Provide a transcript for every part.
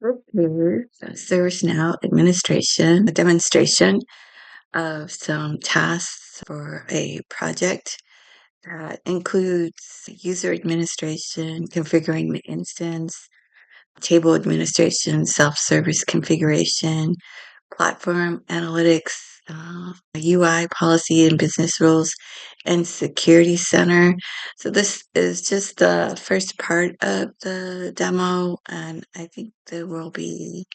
Okay. ServiceNow administration, a demonstration of some tasks for a project that includes user administration, configuring the instance, table administration, self-service configuration, platform analytics, UI policy and business rules, and security center. So this is just the first part of the demo, and I think there will be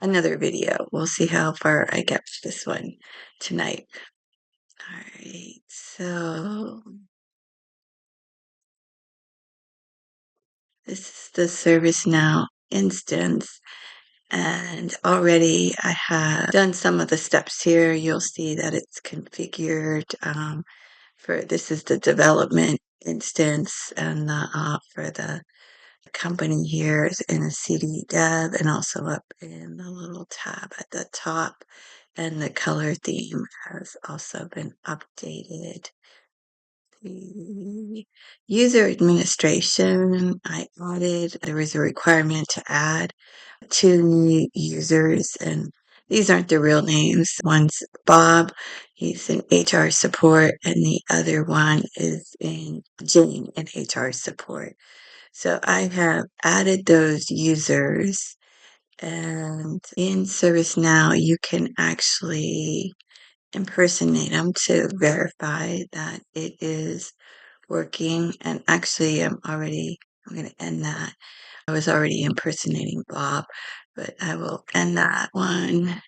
another video. We'll see how far I get with this one tonight. All right, so this is the ServiceNow instance. And already I have done some of the steps here. You'll see that it's configured for this is the development instance, and for the company here is in a CD dev and also up in the little tab at the top. And the color theme has also been updated. The user administration, I added, there was a requirement to add 2 new users, and these aren't the real names. One's Bob, he's in HR support, and the other one is in Jane in HR support. So I have added those users, and in ServiceNow, you can actually impersonate them to verify that it is working. And actually, I'm going to end that. I was already impersonating Bob, but I will end that one.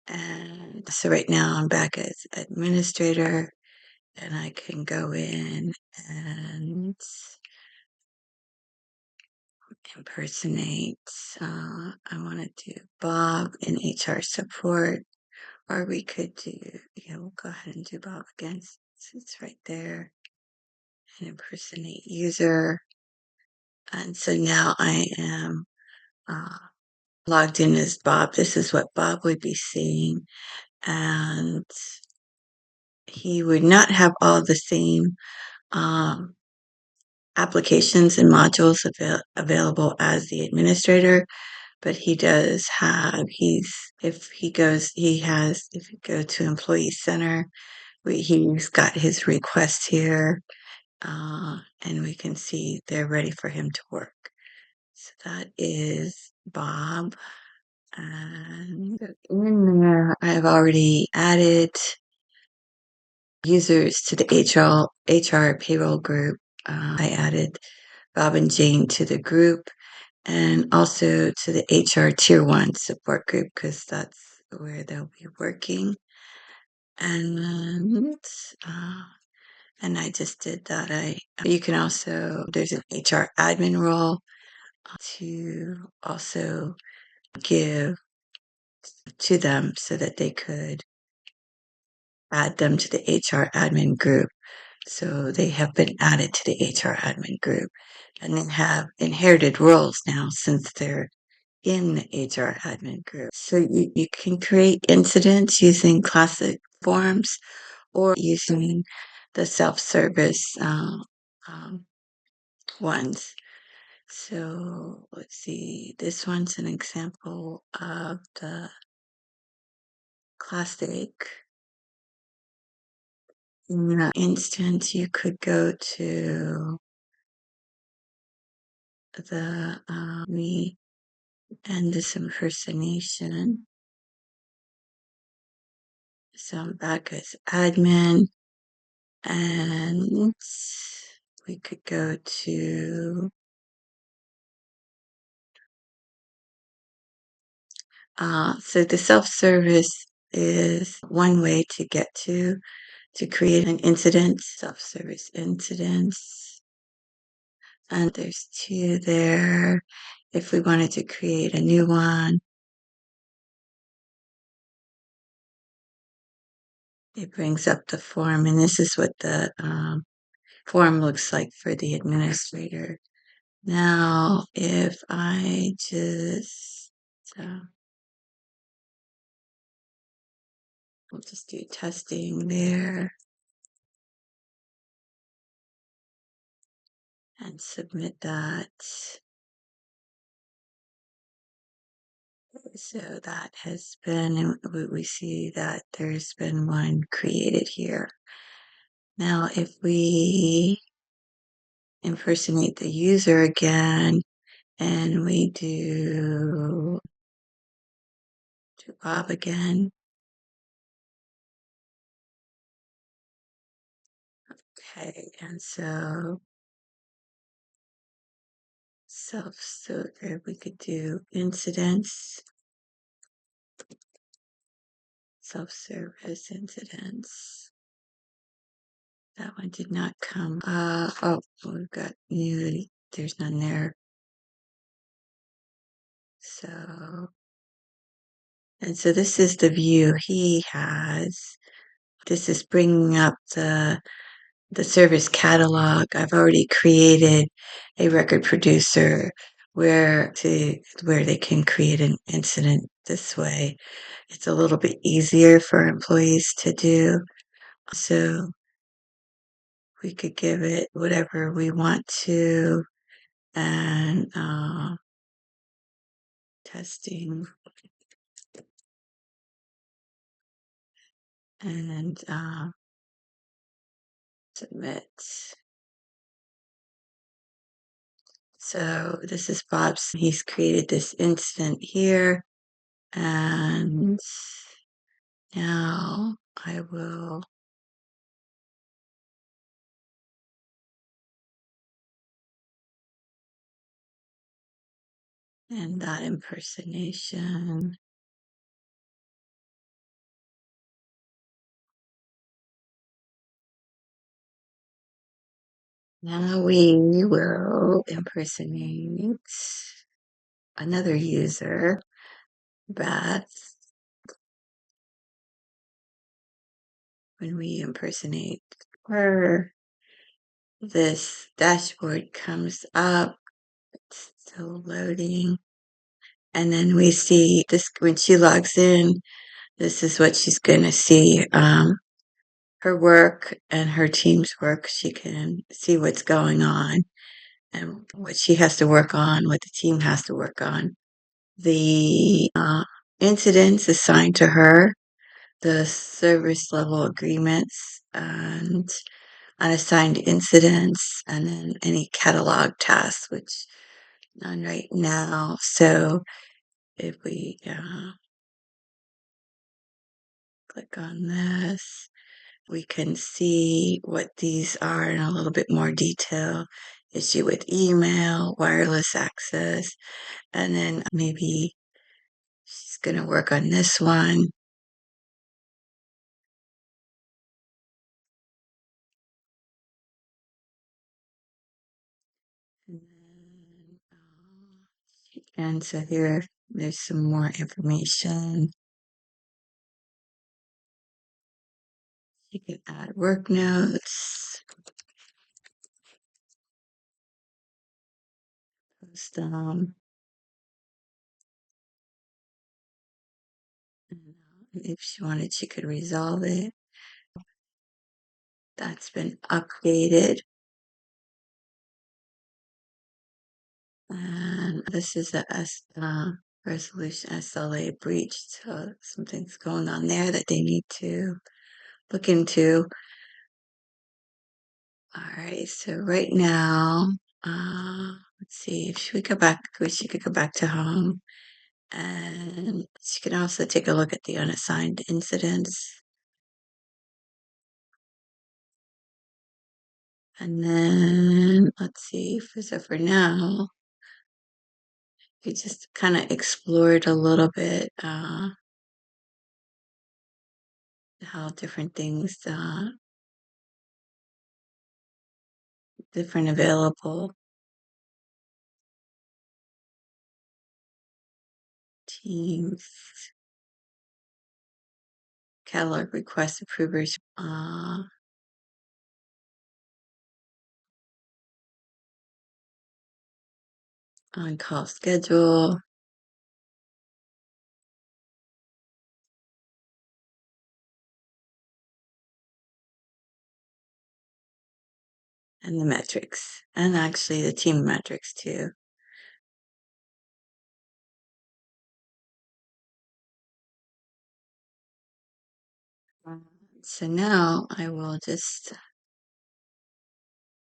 And so right now I'm back as administrator, and I can go in and impersonate. I want to do Bob in HR support, or we could do, yeah, we'll go ahead and do Bob again since it's right there, and impersonate user. And so now I am logged in as Bob. This is what Bob would be seeing. And he would not have all the same um, applications and modules available as the administrator, but he does have, if you go to Employee Center, he's got his requests here, and we can see they're ready for him to work. So that is Bob. And in there, I've already added users to the HR payroll group. I added Bob and Jane to the group, and also to the HR Tier 1 support group, because that's where they'll be working. And and I just did that. You can also, there's an HR admin role to also give to them so that they could add them to the HR admin group. So they have been added to the HR admin group and then have inherited roles now since they're in the HR admin group. So you can create incidents using classic forms or using the self-service ones. So let's see, this one's an example of the classic. In the instance, you could go to the me and this impersonation. So I'm back as admin, and we could go to so the self-service is one way to get to create an incident, self-service incidents. And there's 2 there. If we wanted to create a new one, it brings up the form, and this is what the form looks like for the administrator. Now, if I just, we'll just do testing there and submit that. So that has been, we see that there's been one created here. Now, if we impersonate the user again and we do Bob again. Okay, and so we could do incidents, self-service incidents. That one did not come. Oh, we've got new, there's none there. So, and so this is the view he has. This is bringing up the service catalog. I've already created a record producer where they can create an incident this way. It's a little bit easier for employees to do. So we could give it whatever we want to, and testing, and submit. So this is Bob's. He's created this incident here, and now I will end that impersonation. Now we will impersonate another user, Beth. When we impersonate her, this dashboard comes up. It's still loading. And then we see this when she logs in, this is what she's going to see. Her work and her team's work. She can see what's going on and what she has to work on, what the team has to work on. The incidents assigned to her, the service level agreements, and unassigned incidents, and then any catalog tasks, which none right now. So if we click on this, we can see what these are in a little bit more detail. Issue with email, wireless access, and then maybe she's going to work on this one. And then, and so here, there's some more information. You can add work notes, post them. And if she wanted, she could resolve it. That's been updated. And this is the resolution SLA breach. So something's going on there that they need to look into. All right. So right now, let's see if she could go back. She could go back to home, and she can also take a look at the unassigned incidents. And then let's see. So for now, we just kind of explored a little bit how different things, different available teams, catalog request approvers, on-call schedule, and the metrics, and actually the team metrics too. So now I will just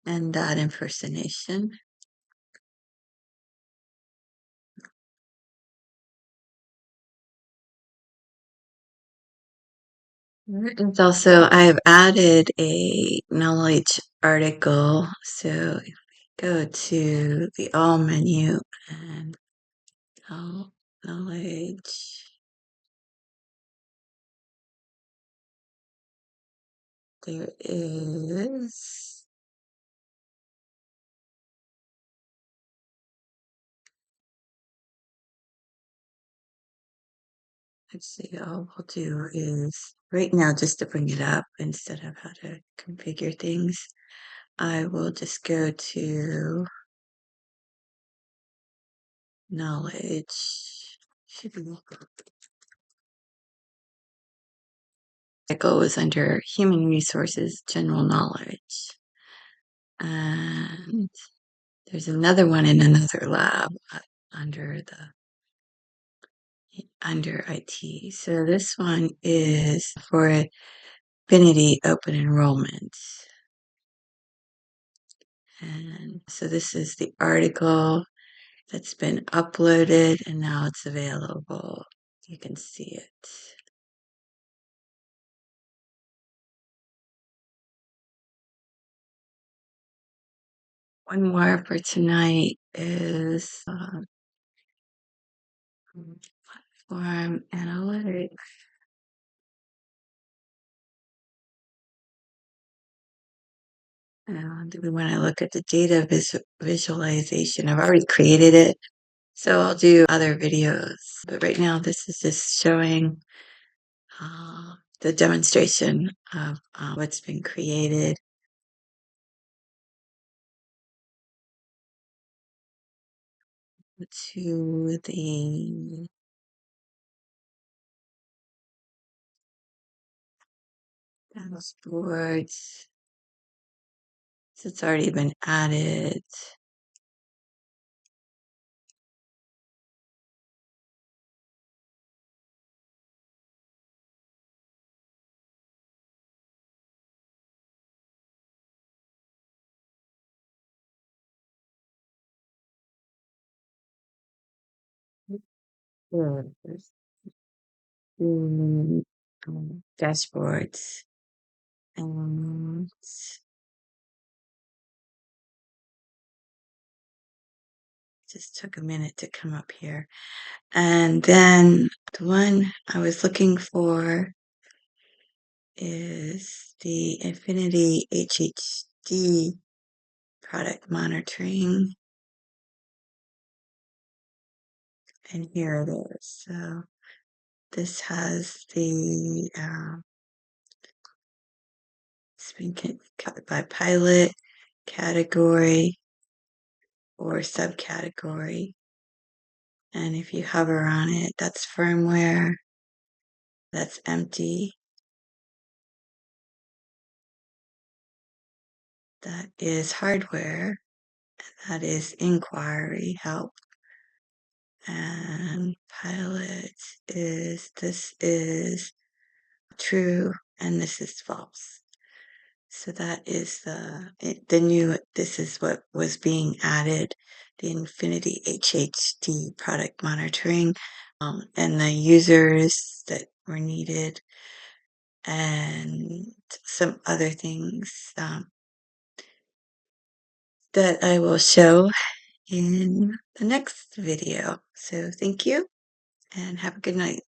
end that impersonation. And also, I've added a knowledge article. So if we go to the All menu and knowledge, there is. Let's see, all we'll do is right now, just to bring it up instead of how to configure things, I will just go to knowledge. Should be article was under human resources, general knowledge. And there's another one in another lab under IT. So this one is for Affinity Open Enrollment. And so this is the article that's been uploaded and now it's available. You can see it. One more for tonight is platform analytics. And we want to look at the data visualization. I've already created it, so I'll do other videos. But right now, this is just showing the demonstration of what's been created. To the dashboards. So it's already been added. There's the dashboards and just took a minute to come up here. And then the one I was looking for is the Infinity HHD product monitoring. And here it is. So this has the it's been cut by pilot, category, or subcategory. And if you hover on it, that's firmware, that's empty, that is hardware, that is inquiry help, and pilot this is true and this is false. So that is the new, this is what was being added, the Infinity HHD product monitoring, and the users that were needed, and some other things that I will show in the next video. So thank you and have a good night.